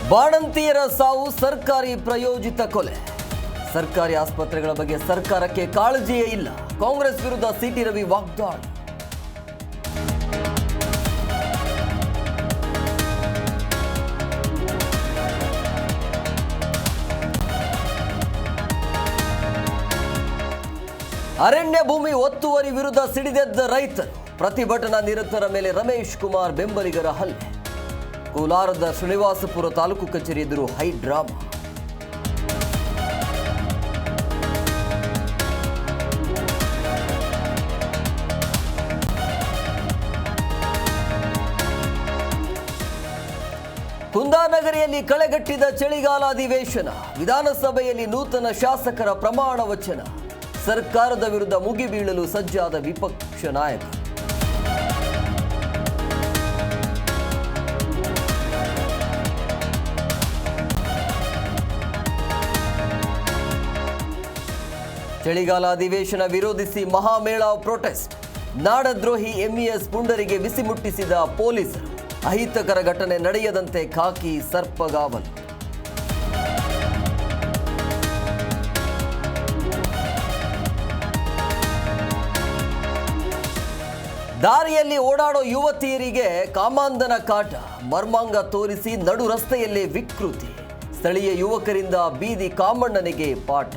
ಬಾಣಂತಿಯರ ಸಾವು ಸರ್ಕಾರಿ ಪ್ರಾಯೋಜಿತ ಕೊಲೆ. ಸರ್ಕಾರಿ ಆಸ್ಪತ್ರೆಗಳ ಬಗ್ಗೆ ಸರ್ಕಾರಕ್ಕೆ ಕಾಳಜಿಯೇ ಇಲ್ಲ. ಕಾಂಗ್ರೆಸ್ ವಿರುದ್ಧ ಸಿಟಿ ರವಿ ವಾಗ್ದಾಳಿ. ಅರಣ್ಯ ಭೂಮಿ ಒತ್ತುವರಿ ವಿರುದ್ಧ ಸಿಡಿದೆದ್ದ ರೈತರು. ಪ್ರತಿಭಟನಾ ನಿರತರ ಮೇಲೆ ರಮೇಶ್ ಕುಮಾರ್ ಬೆಂಬಲಿಗರ ಹಲ್ಲೆ. ಕೋಲಾರದ ಶ್ರೀನಿವಾಸಪುರ ತಾಲೂಕು ಕಚೇರಿ ಎದುರು ಹೈ ಡ್ರಾಮಾ. ಕುಂದಾನಗರಿಯಲ್ಲಿ ಕಳೆಗಟ್ಟಿದ ಚಳಿಗಾಲ ಅಧಿವೇಶನ. ವಿಧಾನಸಭೆಯಲ್ಲಿ ನೂತನ ಶಾಸಕರ ಪ್ರಮಾಣ ವಚನ. ಸರ್ಕಾರದ ವಿರುದ್ಧ ಮುಗಿಬೀಳಲು ಸಜ್ಜಾದ ವಿಪಕ್ಷ ನಾಯಕ. ಚಳಿಗಾಲ ಅಧಿವೇಶನ ವಿರೋಧಿಸಿ ಮಹಾಮೇಳಾವ್ ಪ್ರೊಟೆಸ್ಟ್. ನಾಡದ್ರೋಹಿ ಎಂಇಎಸ್ ಪುಂಡರಿಗೆ ಬಿಸಿ ಮುಟ್ಟಿಸಿದ ಪೊಲೀಸರು. ಅಹಿತಕರ ಘಟನೆ ನಡೆಯದಂತೆ ಖಾಕಿ ಸರ್ಪಗಾವಲು. ದಾರಿಯಲ್ಲಿ ಓಡಾಡೋ ಯುವತಿಯರಿಗೆ ಕಾಮಾಂಧನ ಕಾಟ. ಮರ್ಮಾಂಗ ತೋರಿಸಿ ನಡು ರಸ್ತೆಯಲ್ಲೇ ವಿಕೃತಿ. ಸ್ಥಳೀಯ ಯುವಕರಿಂದ ಬೀದಿ ಕಾಮಣ್ಣನಿಗೆ ಪಾಠ.